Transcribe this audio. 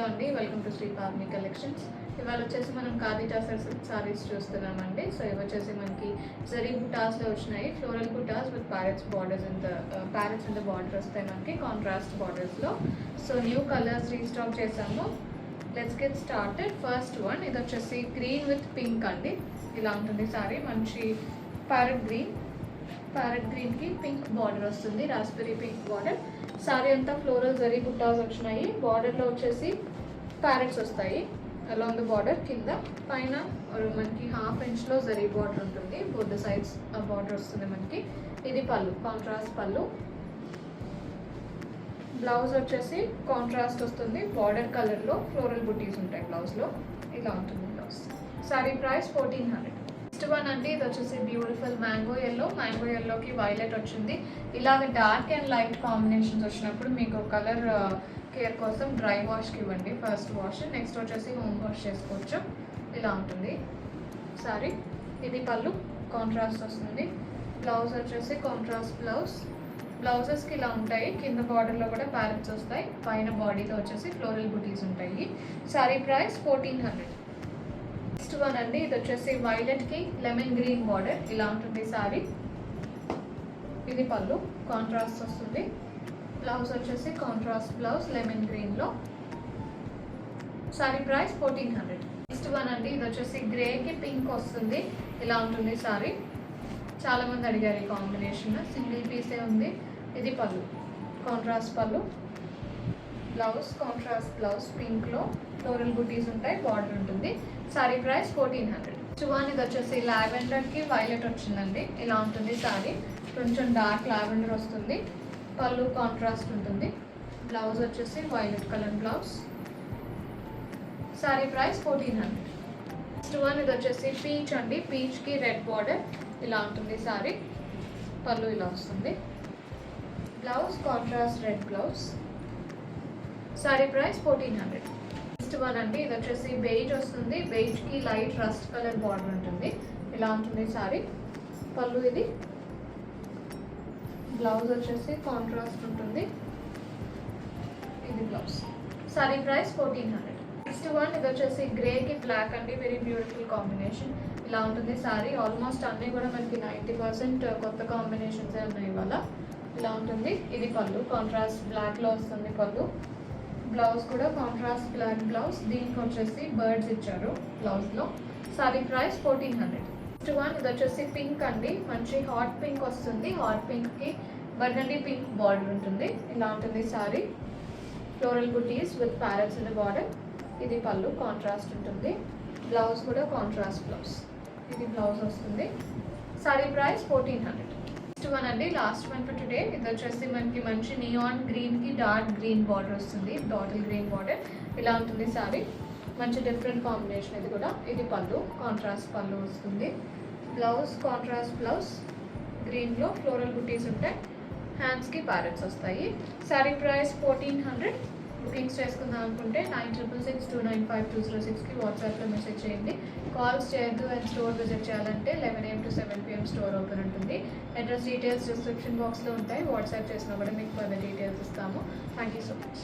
అండి welcome to Shri పార్మి collections. ఇవాళ వచ్చేసి మనం ఖాదీ టసర్ సిల్క్ సారీస్ చూస్తున్నామండి. సో ఇవి వచ్చేసి మనకి జరీ బుటాస్లో వచ్చినాయి. ఫ్లోరల్ బుటాస్ with parrots borders parrots in the border వస్తాయి మనకి కాంట్రాస్ట్ బార్డర్స్లో. సో న్యూ కలర్స్ రీస్టాక్ చేసాము. Let's get started. First one ఇది వచ్చేసి గ్రీన్ విత్ పింక్ అండి. ఇలా ఉంటుంది సారీ. మంచి ప్యారెట్ గ్రీన్కి పింక్ బార్డర్ వస్తుంది, రాస్బెరీ పింక్ బార్డర్. సారీ అంతా ఫ్లోరల్ జరీ బుట్టాస్ వచ్చినాయి. బార్డర్లో వచ్చేసి ప్యారెట్స్ వస్తాయి అలాంగ్ ద బార్డర్. కింద పైన మనకి ½ ఇంచ్లో జరీ బార్డర్ ఉంటుంది. బోత్ ద సైడ్స్ ఆ బార్డర్ వస్తుంది మనకి. ఇది పళ్ళు, కాంట్రాస్ట్ పళ్ళు. బ్లౌజ్ వచ్చేసి కాంట్రాస్ట్ వస్తుంది. బార్డర్ కలర్లో ఫ్లోరల్ బుటీస్ ఉంటాయి బ్లౌజ్లో. ఇలా ఉంటుంది blouse. Sorry price 1400. Next one అండి, ఇది వచ్చేసి బ్యూటిఫుల్ మ్యాంగో ఎల్లోకి వైలెట్ వచ్చింది. ఇలాగ డార్క్ అండ్ లైట్ కాంబినేషన్స్ వచ్చినప్పుడు మీకు కలర్ కేర్ కోసం డ్రై వాష్కి ఇవ్వండి ఫస్ట్ వాష్. నెక్స్ట్ వచ్చేసి హోమ్ వాష్ చేసుకోవచ్చు. ఇలా ఉంటుంది సారీ. ఇది పళ్ళు కాంట్రాస్ట్ వస్తుంది. బ్లౌజ్ వచ్చేసి కాంట్రాస్ట్ బ్లౌజెస్కి ఇలా ఉంటాయి. కింద బార్డర్లో కూడా ప్యారెట్స్ వస్తాయి. పైన బాడీతో వచ్చేసి ఫ్లోరల్ బుటీస్ ఉంటాయి. Sorry price 1400. నెక్స్ట్ వన్ అండి, ఇది వచ్చేసి వైలెట్కి లెమన్ గ్రీన్ బార్డర్. ఇలా ఉంటుంది సారీ. ఇది పళ్ళు కాంట్రాస్ట్ వస్తుంది. బ్లౌజ్ వచ్చేసి కాంట్రాస్ట్ బ్లౌజ్ లెమన్ గ్రీన్లో. Sorry price 1400. నెక్స్ట్ వన్ అండి, ఇది వచ్చేసి గ్రేకి పింక్ వస్తుంది. ఇలా ఉంటుంది సారీ. చాలామంది అడిగారు ఈ కాంబినేషన్. సింగిల్ పీసే ఉంది. ఇది పళ్ళు కాంట్రాస్ట్ పళ్ళు. బ్లౌజ్ కాంట్రాస్ట్ బ్లౌజ్ పింక్లో ఫ్లోరల్ బుటీస్ ఉంటాయి, బార్డర్ ఉంటుంది. Sorry price 1400. ఇది వచ్చేసి లావెండర్కి వైలెట్ వచ్చిందండి. ఇలా ఉంటుంది సారీ. కొంచెం డార్క్ లావెండర్ వస్తుంది. పళ్ళు కాంట్రాస్ట్ ఉంటుంది. బ్లౌజ్ వచ్చేసి violet colour blouse. Sorry price 1400. Next ఇది వచ్చేసి పీచ్ అండి. పీచ్కి రెడ్ బార్డర్. ఇలా ఉంటుంది సారీ. పళ్ళు ఇలా వస్తుంది. Blouse contrast red blouse. Sorry price 1400. Next one అండి, ఇది వచ్చేసి బెయిజ్ వస్తుంది. బెయిజ్కి లైట్ రస్ట్ కలర్ బార్డర్ ఉంటుంది. ఇలా ఉంటుంది సారీ. పళ్ళు ఇది. బ్లౌజ్ వచ్చేసి కాంట్రాస్ట్ ఉంటుంది. ఇది blouse. Sorry price 1400. Next one ఇది వచ్చేసి గ్రేకి బ్లాక్ అండి. Very beautiful combination. ఇలా ఉంటుంది సారీ. ఆల్మోస్ట్ అన్నీ కూడా మనకి 90% కొత్త కాంబినేషన్సే ఉన్నాయి ఇవాళ. ఇలా ఉంటుంది. ఇది పళ్ళు కాంట్రాస్ట్ బ్లాక్లో వస్తుంది పళ్ళు. బ్లౌజ్ కూడా కాంట్రాస్ట్ బ్లాక్ బ్లౌజ్. దీనికి వచ్చేసి బర్డ్స్ ఇచ్చారు బ్లౌజ్లో. Sorry price 1400. నెక్స్ట్ వన్ ఇది వచ్చేసి పింక్ అండి. మంచి హాట్ పింక్ వస్తుంది. హాట్ పింక్కి బర్గండీ పింక్ బార్డర్ ఉంటుంది. ఇలా ఉంటుంది sorry. Floral buttis with parrots in the border. ఇది పళ్ళు కాంట్రాస్ట్ ఉంటుంది. బ్లౌజ్ కూడా కాంట్రాస్ట్ బ్లౌజ్. ఇది బ్లౌజ్ వస్తుంది. Sorry price 1400. నెక్స్ట్ వన్ అండి, లాస్ట్ వన్ ఫర్ టుడే. ఇది వచ్చేసి మనకి మంచి నియాన్ గ్రీన్కి డార్క్ గ్రీన్ బార్డర్ వస్తుంది. Bottle green border. ఇలా ఉంటుంది సారీ. మంచి డిఫరెంట్ కాంబినేషన్ ఇది కూడా. ఇది పళ్ళు కాంట్రాస్ట్ పళ్ళు వస్తుంది. Blouse contrast blouse. గ్రీన్లో ఫ్లోరల్ బుటీస్ ఉంటాయి. హ్యాండ్స్కి ప్యారెట్స్ వస్తాయి. Sorry price 1400. బుకింగ్స్ చేసుకుందాం అనుకుంటే 9662952006కి వాట్సాప్లో మెసేజ్ చేయండి. కాల్స్ చేయొద్దు. అండ్ స్టోర్ విజిట్ చేయాలంటే 11 AM to 7 PM store open ఉంటుంది. అడ్రస్ డీటెయిల్స్ డిస్క్రిప్షన్ బాక్స్లో ఉంటాయి. వాట్సాప్ చేసినా కూడా మీకు ఫర్దర్ డీటెయిల్స్ ఇస్తాము. Thank you so much.